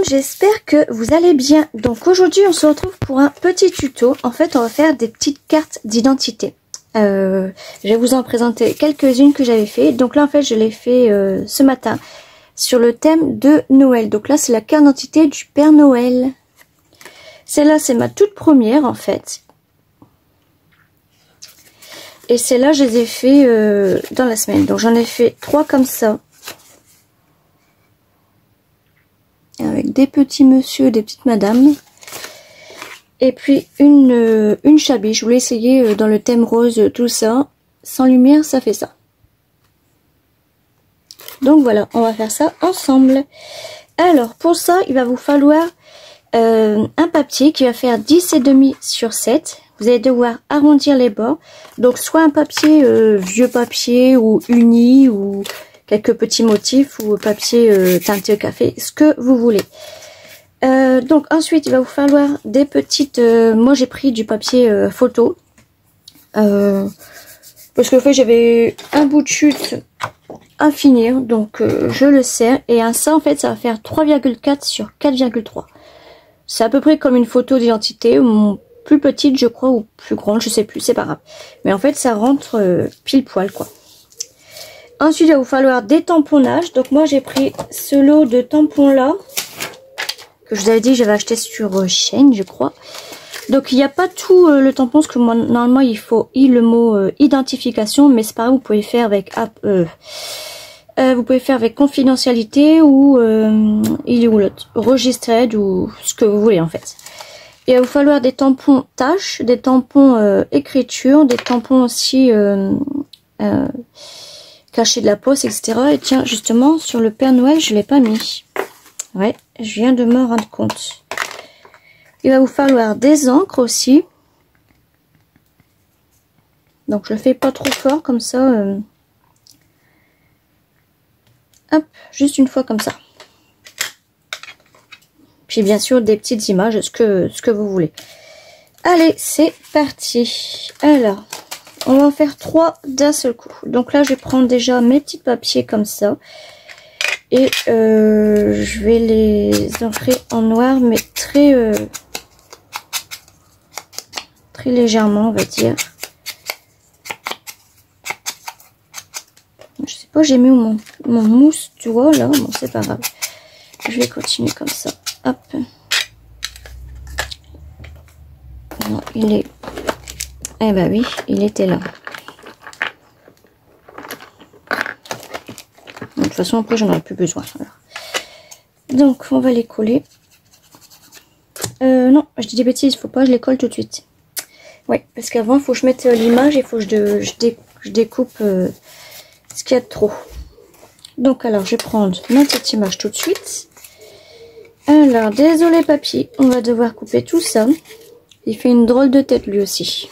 j'espère que vous allez bien. Donc aujourd'hui on se retrouve pour un petit tuto. En fait on va faire des petites cartes d'identité. Je vais vous en présenter quelques-unes que j'avais fait. Donc là en fait je l'ai fait ce matin sur le thème de Noël. Donc là c'est la carte d'identité du Père Noël. Celle-là c'est ma toute première en fait. Et celle-là je les ai fait dans la semaine. Donc j'en ai fait 3 comme ça. Avec des petits monsieur, des petites madames. Et puis une chabie. Je voulais essayer dans le thème rose tout ça. Sans lumière, ça fait ça. Donc voilà, on va faire ça ensemble. Alors pour ça, il va vous falloir un papier qui va faire 10,5 sur 7. Vous allez devoir arrondir les bords. Donc soit un papier vieux papier ou uni ou quelques petits motifs ou papier teinté au café, ce que vous voulez. Donc ensuite il va vous falloir des petites, moi j'ai pris du papier photo parce que en fait j'avais un bout de chute à finir, donc je le serre, et ça en fait ça va faire 3,4 sur 4,3. C'est à peu près comme une photo d'identité, plus petite je crois, ou plus grande, je sais plus, c'est pas grave, mais en fait ça rentre pile poil quoi. Ensuite il va vous falloir des tamponnages. Donc moi j'ai pris ce lot de tampons là que je vous avais dit que j'avais acheté sur Shein je crois. Donc il n'y a pas tout le tampon, parce que moi, normalement il faut le mot identification, mais c'est pas grave, vous pouvez faire avec vous pouvez faire avec confidentialité ou il est où l'autre, registered ou ce que vous voulez en fait. Il va vous falloir des tampons tâches, des tampons écriture, des tampons aussi cachés de la poste, etc. Et tiens, justement sur le Père Noël je l'ai pas mis. Ouais, je viens de me rendre compte. Il va vous falloir des encres aussi. Donc je le fais pas trop fort comme ça. Hop, juste une fois comme ça. Puis bien sûr des petites images, ce que vous voulez. Allez, c'est parti. Alors, on va en faire 3 d'un seul coup. Donc là, je vais prendre déjà mes petits papiers comme ça. Et je vais les ancrer en noir, mais très légèrement, on va dire. Je sais pas, j'ai mis mon mousse, tu vois, là. Bon, c'est pas grave. Je vais continuer comme ça. Hop. Non, il est... Eh ben oui, il était là. De toute façon, après, j'en aurai plus besoin. Alors. Donc, on va les coller. Non, je dis des bêtises, il faut pas, je les colle tout de suite. Ouais, parce qu'avant, il faut que je mette l'image et il faut que je découpe ce qu'il y a de trop. Donc, alors, je vais prendre ma petite image tout de suite. Alors, désolé papy, on va devoir couper tout ça. Il fait une drôle de tête lui aussi.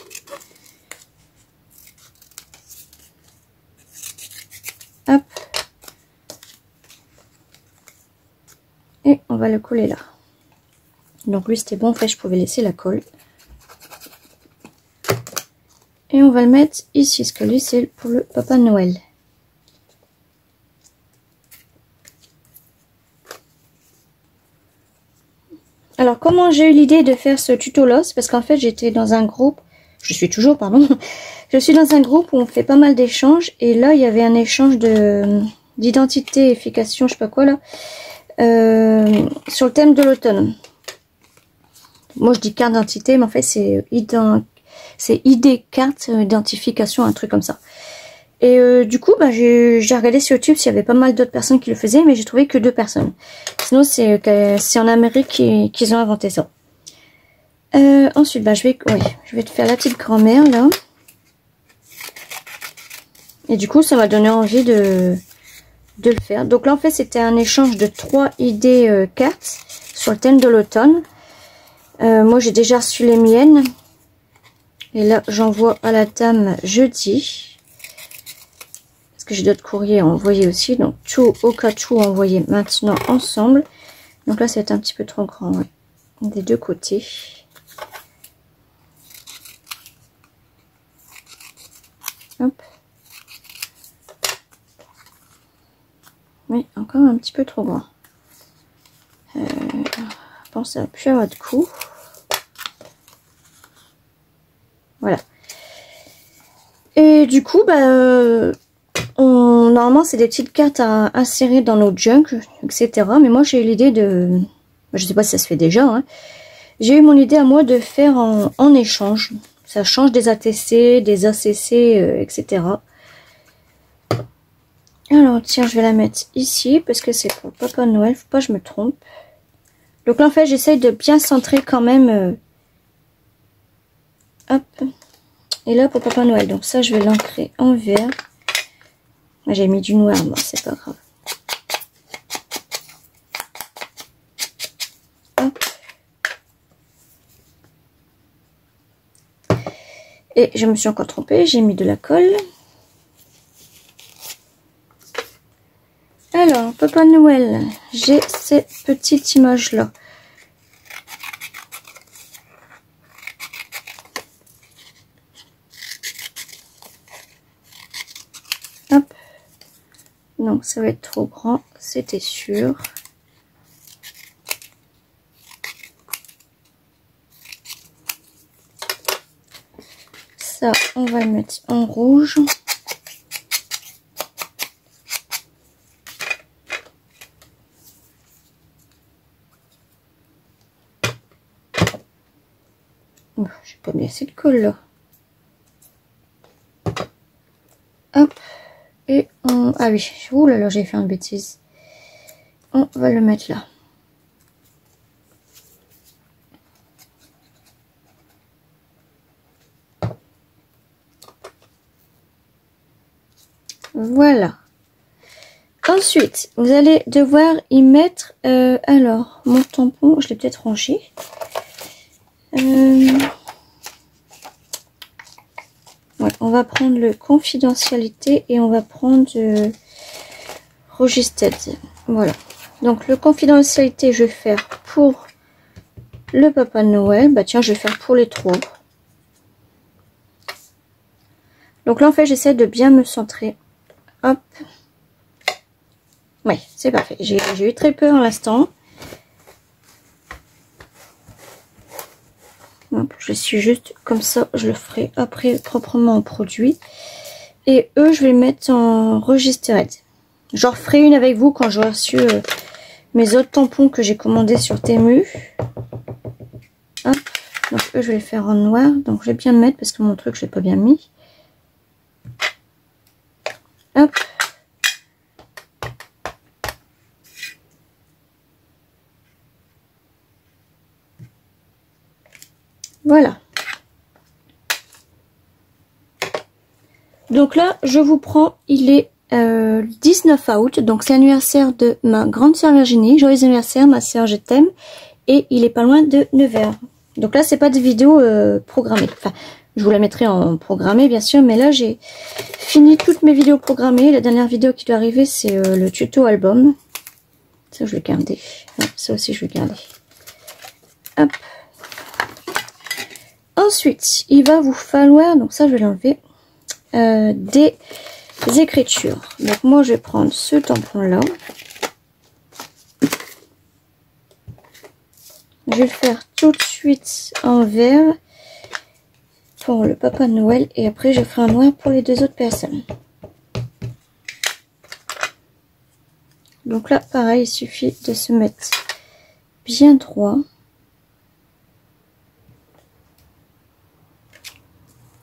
Hop. Et on va le coller là. Donc lui c'était bon, en fait je pouvais laisser la colle. Et on va le mettre ici, parce que lui c'est pour le Papa Noël. Alors comment j'ai eu l'idée de faire ce tuto là, c'est parce qu'en fait j'étais dans un groupe, je suis toujours pardon, je suis dans un groupe où on fait pas mal d'échanges, et là il y avait un échange d'identification, je sais pas quoi là, sur le thème de l'automne. Moi je dis carte d'identité, mais en fait c'est ID carte d'identification, un truc comme ça. Et du coup bah, j'ai regardé sur YouTube s'il y avait pas mal d'autres personnes qui le faisaient, mais j'ai trouvé que 2 personnes. Sinon c'est en Amérique qu'ils ont inventé ça. Ensuite bah, je vais te faire la petite grand-mère là. Et du coup ça m'a donné envie de le faire. Donc là en fait c'était un échange de 3 ID cartes sur le thème de l'automne. Moi j'ai déjà reçu les miennes. Et là j'envoie à la dame jeudi. Parce que j'ai d'autres courriers à envoyer aussi. Donc tout au cas où envoyer maintenant ensemble. Donc là ça va être un petit peu trop grand. Ouais. Des 2 côtés. Hop. Oui, encore un petit peu trop grand. ça va plus avoir de coup. Voilà. Et du coup, normalement, c'est des petites cartes à insérer dans nos junk, etc. Mais moi, j'ai eu l'idée de... Je sais pas si ça se fait déjà. Hein. J'ai eu mon idée à moi de faire en échange. Ça change des ATC, des ACC, etc. Alors, tiens, je vais la mettre ici parce que c'est pour Papa Noël. Faut pas que je me trompe. Donc là, en fait, j'essaye de bien centrer quand même. Hop. Et là, pour Papa Noël. Donc ça, je vais l'ancrer en vert. J'ai mis du noir, moi, c'est pas grave. Hop. Et je me suis encore trompée, j'ai mis de la colle. Alors, Papa Noël, j'ai ces petites images-là. Hop. Non, ça va être trop grand, c'était sûr. Ça, on va le mettre en rouge. J'ai pas mis assez de colle là. Hop. Et on... Ah oui, ouh là là, j'ai fait une bêtise. On va le mettre là. Voilà. Ensuite, vous allez devoir y mettre... alors, mon tampon, je l'ai peut-être rangé. Ouais, on va prendre le confidentialité et on va prendre registed. Voilà. Donc le confidentialité, je vais faire pour le Papa Noël. Bah tiens, je vais faire pour les trois. Donc là, en fait, j'essaie de bien me centrer. Hop. Ouais, c'est parfait. J'ai eu très peur à l'instant. Je suis juste comme ça, je le ferai après proprement en produit. Et eux, je vais les mettre en registered. J'en referai une avec vous quand j'aurai reçu mes autres tampons que j'ai commandés sur Temu. Hop. Donc eux, je vais les faire en noir. Donc je vais bien le mettre parce que mon truc, je l'ai pas bien mis. Hop. Voilà. Donc là, je vous prends, il est 19 août, donc c'est l'anniversaire de ma grande sœur Virginie. Joyeux anniversaire, ma sœur, je t'aime. Et il est pas loin de 9h. Donc là, c'est pas de vidéo programmée. Enfin, je vous la mettrai en programmé, bien sûr, mais là, j'ai fini toutes mes vidéos programmées. La dernière vidéo qui doit arriver, c'est le tuto album. Ça, je vais garder. Ouais, ça aussi, je vais garder. Hop. Ensuite, il va vous falloir, donc ça je vais l'enlever, des écritures. Donc moi je vais prendre ce tampon là. Je vais le faire tout de suite en vert pour le Papa Noël et après je ferai un noir pour les deux autres personnes. Donc là pareil, il suffit de se mettre bien droit.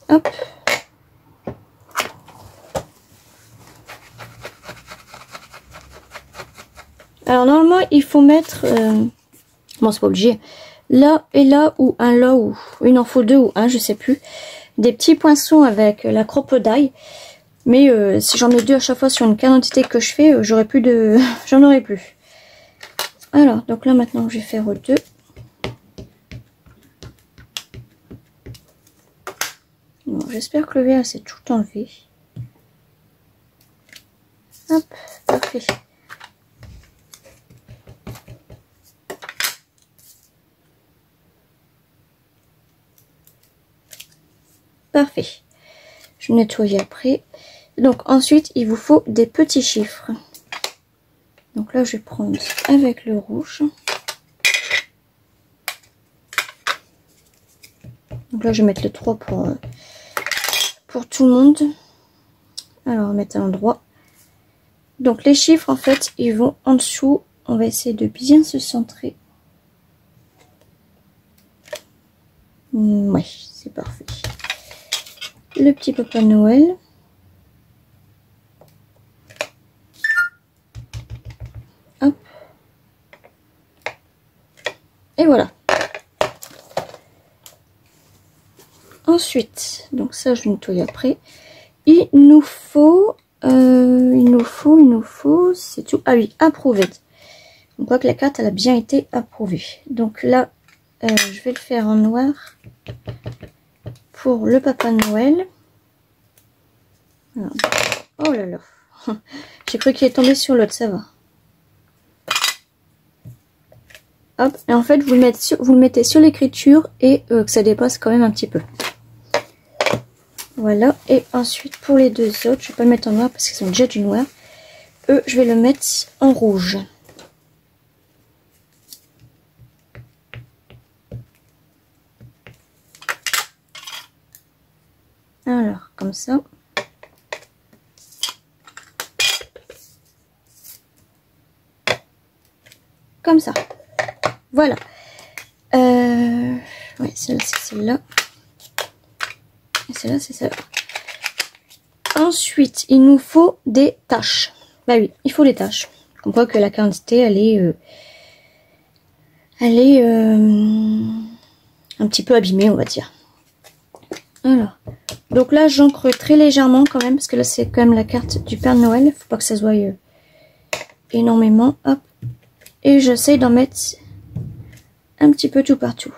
Hop. Alors normalement il faut mettre, bon c'est pas obligé, là et là ou un là ou il en faut deux ou un, je sais plus, des petits poinçons avec la crocodile. Mais si j'en ai deux à chaque fois sur une quantité que je fais, j'aurais plus de, j'en aurais plus. Alors donc là maintenant je vais faire deux. Bon, j'espère que le vert c'est tout enlevé. Hop, parfait. Parfait. Je nettoie après. Donc ensuite, il vous faut des petits chiffres. Donc là, je vais prendre avec le rouge. Donc là, je vais mettre le 3 pour tout le monde. Alors, on va mettre à l'endroit. Donc, les chiffres, en fait, ils vont en dessous. On va essayer de bien se centrer. Ouais, c'est parfait. Le petit Papa Noël. Hop. Et voilà. Ensuite, donc ça, je nettoie après. Il nous faut, c'est tout. Ah oui, approved. On voit que la carte, elle a bien été approuvée. Donc là, je vais le faire en noir pour le Papa Noël. Alors, oh là là. J'ai cru qu'il est tombé sur l'autre, ça va. Hop, et en fait, vous le mettez sur l'écriture et que ça dépasse quand même un petit peu. Voilà, et ensuite pour les deux autres, je vais pas le mettre en noir parce qu'ils ont déjà du noir. Eux, je vais le mettre en rouge. Alors, comme ça. Comme ça. Voilà. Ouais, celle-là, c'est celle-là. Et celle-là, c'est celle-là. Ensuite, il nous faut des tâches. Bah oui, il faut les tâches. On voit que la quantité, elle est un petit peu abîmée, on va dire. Alors, donc là, j'encre très légèrement quand même, parce que là, c'est quand même la carte du Père Noël. Il faut pas que ça se voie énormément. Hop. Et j'essaie d'en mettre un petit peu tout partout.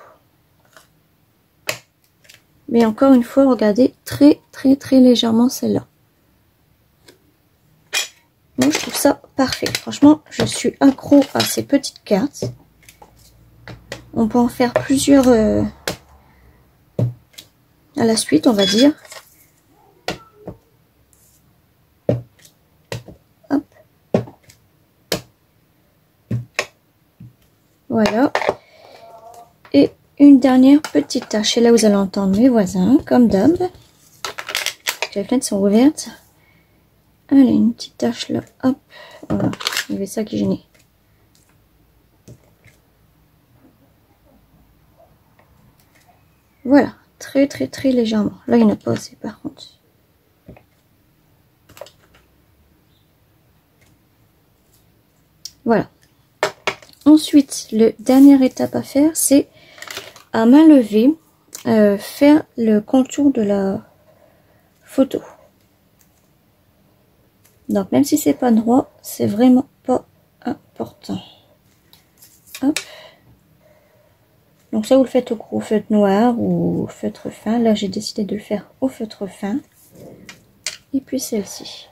Mais encore une fois, regardez très légèrement celle-là. Moi, je trouve ça parfait. Franchement, je suis accro à ces petites cartes. On peut en faire plusieurs à la suite, on va dire. Hop. Voilà. Et une dernière petite tâche. Et là, vous allez entendre mes voisins, comme d'hab. Les fenêtres sont ouvertes. Allez, une petite tâche là. Hop. Voilà. Il y avait ça qui gênait. Voilà. Très légèrement. Là, il n'y en a pas assez par contre. Voilà. Ensuite, le dernière étape à faire, c'est à main levée, faire le contour de la photo. Donc, même si c'est pas droit, c'est vraiment pas important. Hop. Donc ça, vous le faites au feutre noir ou au feutre fin. Là, j'ai décidé de le faire au feutre fin. Et puis celle-ci.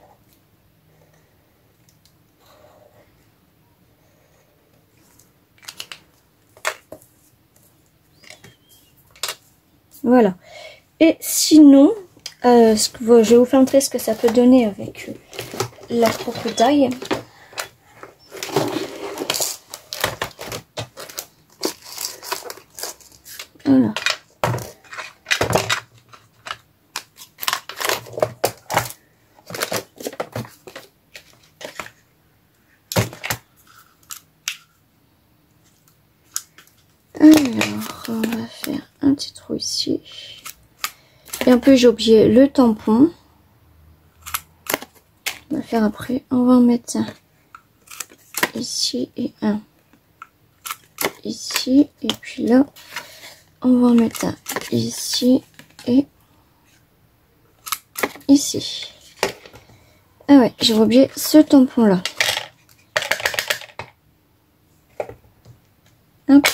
Voilà. Et sinon, je vais vous faire montrer ce que ça peut donner avec la propre taille. Voilà. Alors, on va faire un petit trou ici. Et un peu, j'ai oublié le tampon. On va faire après. On va en mettre un ici et un ici. Et puis là, on va en mettre un ici et ici. Ah ouais, j'ai oublié ce tampon là. Hop.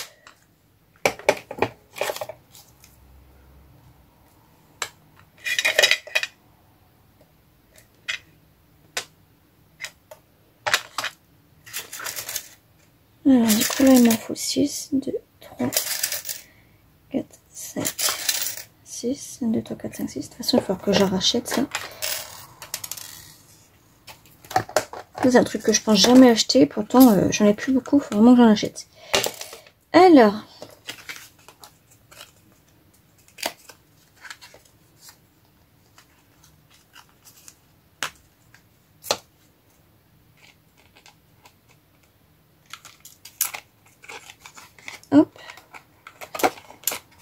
Alors, du coup, là, il m'en faut 6, 2, 3, 4, 5, 6, 1, 2, 3, 4, 5, 6. De toute façon, il va falloir que je rachète ça. C'est un truc que je pense jamais acheter. Pourtant, j'en ai plus beaucoup. Il faut vraiment que j'en achète. Alors.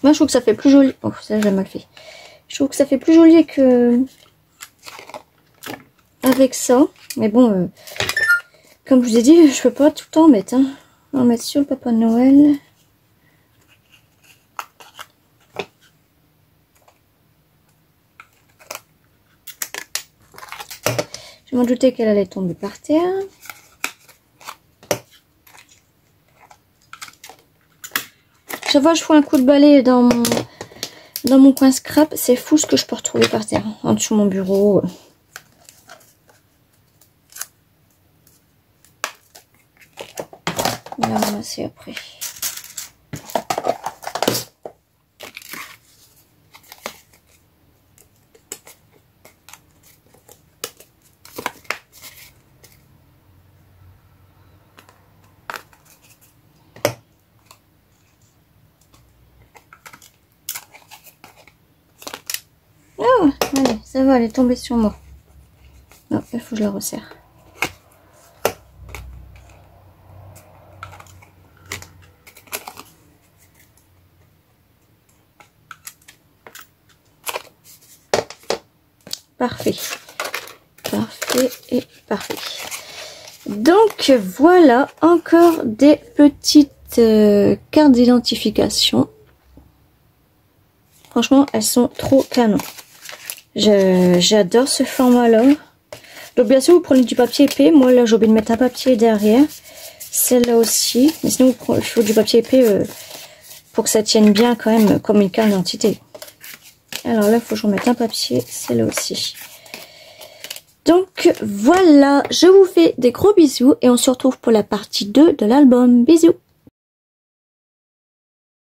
Moi, je trouve que ça fait plus joli. Oh, ça, j'ai mal fait. Je trouve que ça fait plus joli que avec ça. Mais bon, comme je vous ai dit, je peux pas tout le temps en mettre. Hein. On va mettre sur le Papa Noël. Je m'en doutais qu'elle allait tomber par terre. Chaque fois que je fous un coup de balai dans mon coin scrap, c'est fou ce que je peux retrouver par terre, en dessous de mon bureau. On va ramasser après. Oh, allez, ça va, elle est tombée sur moi. Non, il faut que je la resserre. Parfait. Parfait et parfait. Donc voilà, encore des petites cartes d'identification. Franchement, elles sont trop canon. J'adore ce format-là. Donc bien sûr, vous prenez du papier épais. Moi, là, j'ai oublié de mettre un papier derrière. Celle-là aussi. Mais sinon, il faut du papier épais pour que ça tienne bien quand même comme une carte d'identité. Alors là, il faut que je remette un papier. Celle-là aussi. Donc voilà, je vous fais des gros bisous et on se retrouve pour la partie 2 de l'album. Bisous!